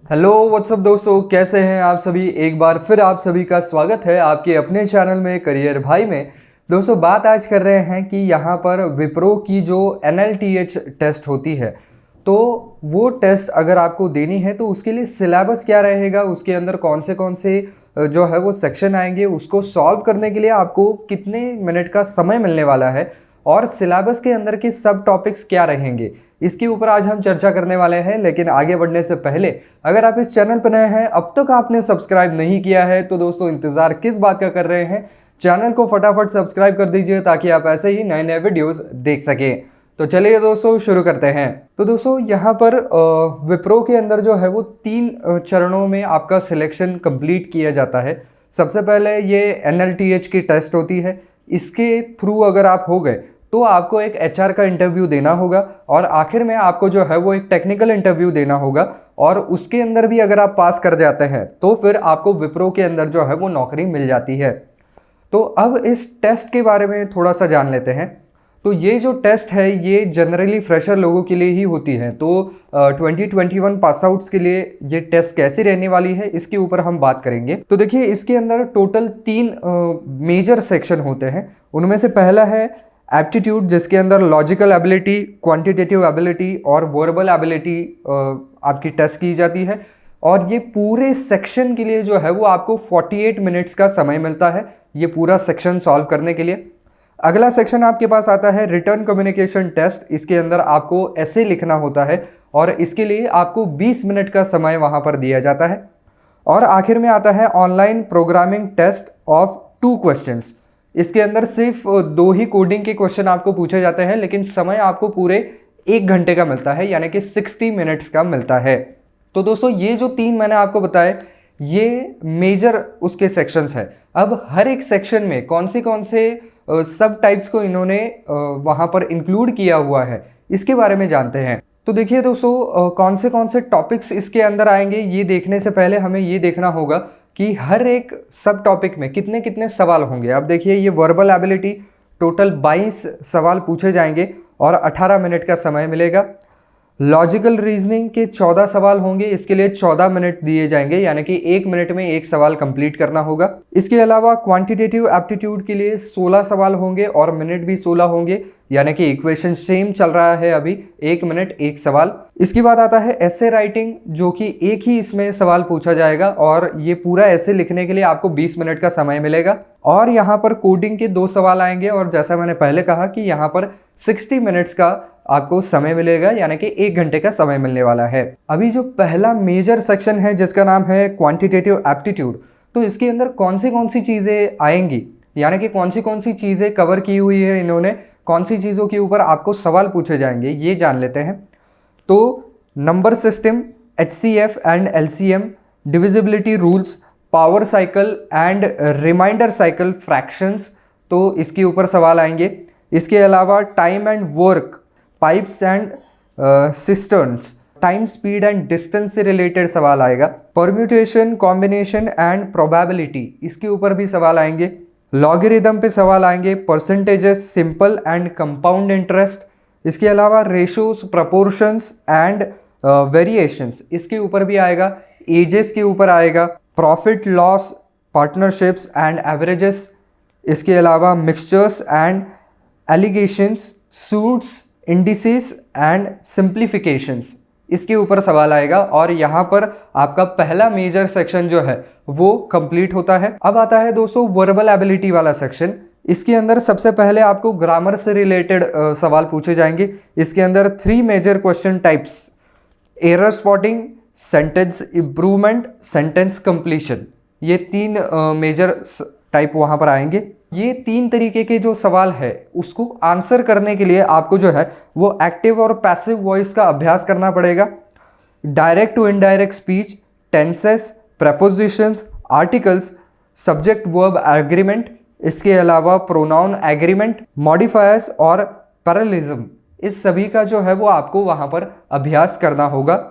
Hello what's up दोस्तों, कैसे हैं आप सभी। एक बार फिर आप सभी का स्वागत है आपके अपने चैनल में करियर भाई में। दोस्तों, बात आज कर रहे हैं कि यहाँ पर विप्रो की जो NLTH टेस्ट होती है, तो वो टेस्ट अगर आपको देनी है तो उसके लिए सिलेबस क्या रहेगा, उसके अंदर कौन से जो है वो सेक्शन आएंगे, उसको सॉल्व करने के लिए आपको कितने मिनट का समय मिलने वाला है और सिलेबस के अंदर के सब टॉपिक्स क्या रहेंगे, इसके ऊपर आज हम चर्चा करने वाले हैं। लेकिन आगे बढ़ने से पहले अगर आप इस चैनल पर नए हैं, अब तक आपने सब्सक्राइब नहीं किया है, तो दोस्तों इंतज़ार किस बात का कर रहे हैं, चैनल को फटाफट सब्सक्राइब कर दीजिए ताकि आप ऐसे ही नए नए वीडियोस देख सकें। तो चलिए दोस्तों शुरू करते हैं। तो दोस्तों यहाँ पर विप्रो के अंदर जो है वो 3 चरणों में आपका सिलेक्शन कंप्लीट किया जाता है। सबसे पहले ये NLTH की टेस्ट होती है, इसके थ्रू अगर आप हो गए तो आपको एक HR का इंटरव्यू देना होगा और आखिर में आपको जो है वो एक टेक्निकल इंटरव्यू देना होगा और उसके अंदर भी अगर आप पास कर जाते हैं तो फिर आपको विप्रो के अंदर जो है वो नौकरी मिल जाती है। तो अब इस टेस्ट के बारे में थोड़ा सा जान लेते हैं। तो ये जो टेस्ट है ये जनरली फ्रेशर लोगों के लिए ही होती है। तो 2021 पास आउट्स के लिए ये टेस्ट कैसी रहने वाली है इसके ऊपर हम बात करेंगे। तो देखिए, इसके अंदर टोटल 3 मेजर सेक्शन होते हैं। उनमें से पहला है एप्टीट्यूड, जिसके अंदर लॉजिकल एबिलिटी, क्वांटिटेटिव एबिलिटी और वर्बल एबिलिटी आपकी टेस्ट की जाती है। और ये पूरे सेक्शन के लिए जो है वो आपको 48 मिनट्स का समय मिलता है ये पूरा सेक्शन सॉल्व करने के लिए। अगला सेक्शन आपके पास आता है रिटर्न कम्युनिकेशन टेस्ट। इसके अंदर आपको ऐसे लिखना होता है और इसके लिए आपको 20 मिनट का समय वहाँ पर दिया जाता है। और आखिर में आता है online programming test of 2 questions. इसके अंदर सिर्फ 2 ही कोडिंग के क्वेश्चन आपको पूछे जाते हैं, लेकिन समय आपको पूरे 1 घंटे का मिलता है, यानी कि 60 मिनट्स का मिलता है। तो दोस्तों, ये जो 3 मैंने आपको बताए ये मेजर उसके सेक्शंस है। अब हर एक सेक्शन में कौन से सब टाइप्स को इन्होंने वहाँ पर इंक्लूड किया हुआ है इसके बारे में जानते हैं। तो देखिए दोस्तों, कौन से टॉपिक्स इसके अंदर आएंगे ये देखने से पहले हमें ये देखना होगा कि हर एक सब टॉपिक में कितने कितने सवाल होंगे। अब देखिए, ये वर्बल एबिलिटी टोटल 22 सवाल पूछे जाएंगे और 18 मिनट का समय मिलेगा। लॉजिकल रीजनिंग के 14 सवाल होंगे, इसके लिए 14 मिनट दिए जाएंगे, यानी कि 1 मिनट में 1 सवाल कंप्लीट करना होगा। इसके अलावा क्वांटिटेटिव एप्टीट्यूड के लिए 16 सवाल होंगे और मिनट भी 16 होंगे, यानी कि इक्वेशन सेम चल रहा है अभी, 1 मिनट 1 सवाल। इसके बाद आता है एसे राइटिंग, जो कि एक ही इसमें सवाल पूछा जाएगा और ये पूरा एसे लिखने के लिए आपको 20 मिनट का समय मिलेगा। और यहाँ पर कोडिंग के 2 सवाल आएंगे और जैसा मैंने पहले कहा कि यहाँ पर 60 मिनट्स का आपको समय मिलेगा, यानी कि 1 घंटे का समय मिलने वाला है। अभी जो पहला मेजर सेक्शन है जिसका नाम है क्वांटिटेटिव एप्टीट्यूड, तो इसके अंदर कौन सी चीज़ें आएंगी, यानी कि कौन सी चीज़ें कवर की हुई है इन्होंने, कौन सी चीज़ों के ऊपर आपको सवाल पूछे जाएंगे ये जान लेते हैं। तो number system, HCF and LCM, divisibility rules, power cycle and remainder cycle fractions, तो इसके ऊपर सवाल आएंगे। इसके अलावा time and work, pipes and cisterns, time, speed and distance से रिलेटेड सवाल आएगा। परम्यूटेशन, कॉम्बिनेशन एंड प्रोबेबिलिटी, इसके ऊपर भी सवाल आएंगे। लॉगरिदम पे सवाल आएंगे। Percentages, simple and compound interest, इसके अलावा रेशोज, प्रपोर्शंस एंड वेरिएशंस, इसके ऊपर भी आएगा। एजेस के ऊपर आएगा। Profit loss, partnerships and averages, इसके अलावा mixtures and allegations, suits, indices and simplifications, इसके ऊपर सवाल आएगा। और यहाँ पर आपका पहला मेजर सेक्शन जो है वो कंप्लीट होता है। अब आता है दोस्तों वर्बल एबिलिटी वाला सेक्शन। इसके अंदर सबसे पहले आपको ग्रामर से रिलेटेड सवाल पूछे जाएंगे। इसके अंदर 3 major question types, error spotting, sentence improvement, sentence completion, ये 3 मेजर टाइप वहाँ पर आएंगे। ये 3 तरीके के जो सवाल है उसको आंसर करने के लिए आपको जो है वो एक्टिव और पैसिव वॉइस का अभ्यास करना पड़ेगा। Direct to indirect speech, tenses, prepositions, articles, subject verb agreement, इसके अलावा प्रोनाउन एग्रीमेंट, मॉडिफायर्स और पैरेललिज्म, इस सभी का जो है वो आपको वहाँ पर अभ्यास करना होगा।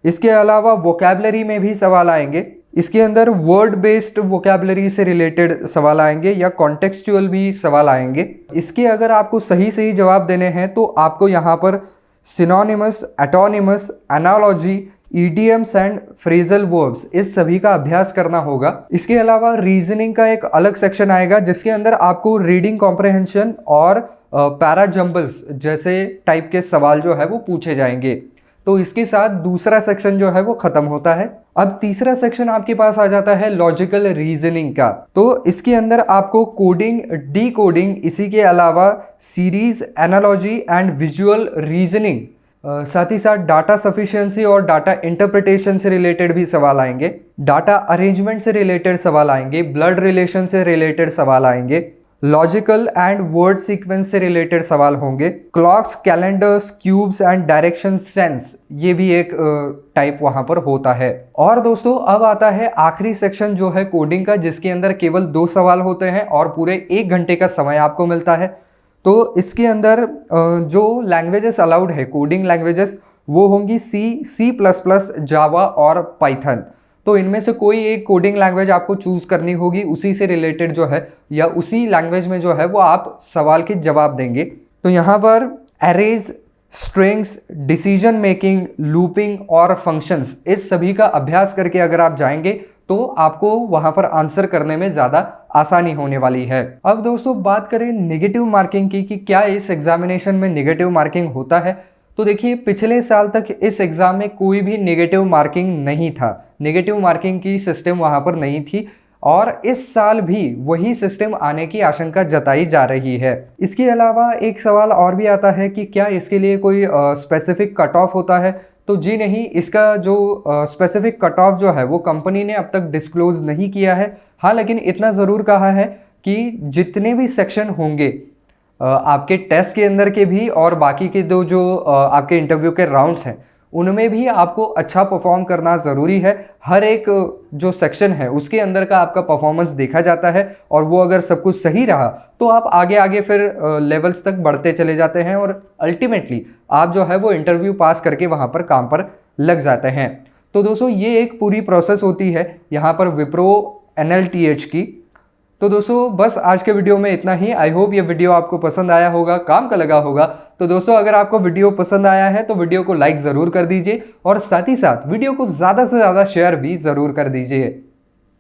इसके अलावा वोकैबलरी में भी सवाल आएंगे। इसके अंदर वर्ड बेस्ड वोकैबलरी से रिलेटेड सवाल आएंगे या कॉन्टेक्सचुअल भी सवाल आएंगे। इसके अगर आपको सही जवाब देने हैं तो आपको यहाँ पर synonyms, antonyms, analogy idioms and phrasal verbs, इस सभी का अभ्यास करना होगा। इसके अलावा रीजनिंग का एक अलग सेक्शन आएगा जिसके अंदर आपको रीडिंग कॉम्प्रहेंशन और पैराजम्बल्स जैसे टाइप के सवाल जो है वो पूछे जाएंगे। तो इसके साथ दूसरा सेक्शन जो है वो खत्म होता है। अब तीसरा सेक्शन आपके पास आ जाता है लॉजिकल रीजनिंग का। तो इसके अंदर आपको कोडिंग, डी कोडिंग, इसी के अलावा series, analogy and visual reasoning, साथ ही साथ डाटा सफिशिएंसी और डाटा इंटरप्रिटेशन से रिलेटेड भी सवाल आएंगे, डाटा अरेंजमेंट से रिलेटेड सवाल आएंगे, ब्लड रिलेशन से रिलेटेड सवाल आएंगे, लॉजिकल एंड वर्ड सीक्वेंस से रिलेटेड सवाल होंगे, clocks, calendars, cubes and direction sense, ये भी एक टाइप वहां पर होता है। और दोस्तों अब आता है आखिरी सेक्शन जो है कोडिंग का, जिसके अंदर केवल 2 सवाल होते हैं और पूरे 1 घंटे का समय आपको मिलता है। तो इसके अंदर जो लैंग्वेजेस अलाउड है, कोडिंग लैंग्वेजेस, वो होंगी सी प्लस प्लस, जावा और पाइथन। तो इनमें से कोई एक कोडिंग लैंग्वेज आपको चूज करनी होगी, उसी से रिलेटेड जो है या उसी लैंग्वेज में जो है वो आप सवाल के जवाब देंगे। तो यहाँ पर arrays, strings, decision making, looping और फंक्शंस, इस सभी का अभ्यास करके अगर आप जाएंगे तो आपको वहां पर आंसर करने में ज़्यादा आसानी होने वाली है। अब दोस्तों बात करें नेगेटिव मार्किंग की कि क्या इस एग्जामिनेशन में नेगेटिव मार्किंग होता है। तो देखिए पिछले साल तक इस एग्ज़ाम में कोई भी नेगेटिव मार्किंग नहीं था, नेगेटिव मार्किंग की सिस्टम वहाँ पर नहीं थी और इस साल भी वही सिस्टम आने की आशंका जताई जा रही है। इसके अलावा एक सवाल और भी आता है कि क्या इसके लिए कोई स्पेसिफिक कट ऑफ होता है। तो जी नहीं, इसका जो स्पेसिफिक कट ऑफ जो है वो कंपनी ने अब तक डिस्क्लोज नहीं किया है। हाँ, लेकिन इतना ज़रूर कहा है कि जितने भी सेक्शन होंगे आपके टेस्ट के अंदर के भी और बाकी के दो जो आपके इंटरव्यू के राउंड्स हैं उनमें भी आपको अच्छा परफॉर्म करना ज़रूरी है। हर एक जो सेक्शन है उसके अंदर का आपका परफॉर्मेंस देखा जाता है और वो अगर सब कुछ सही रहा तो आप आगे आगे फिर लेवल्स तक बढ़ते चले जाते हैं और अल्टीमेटली आप जो है वो इंटरव्यू पास करके वहाँ पर काम पर लग जाते हैं। तो दोस्तों ये एक पूरी प्रोसेस होती है यहाँ पर विप्रो NLTH की। तो दोस्तों बस आज के वीडियो में इतना ही। आई होप ये वीडियो आपको पसंद आया होगा, काम का लगा होगा। तो दोस्तों अगर आपको वीडियो पसंद आया है तो वीडियो को लाइक ज़रूर कर दीजिए और साथ ही साथ वीडियो को ज़्यादा से ज़्यादा शेयर भी ज़रूर कर दीजिए।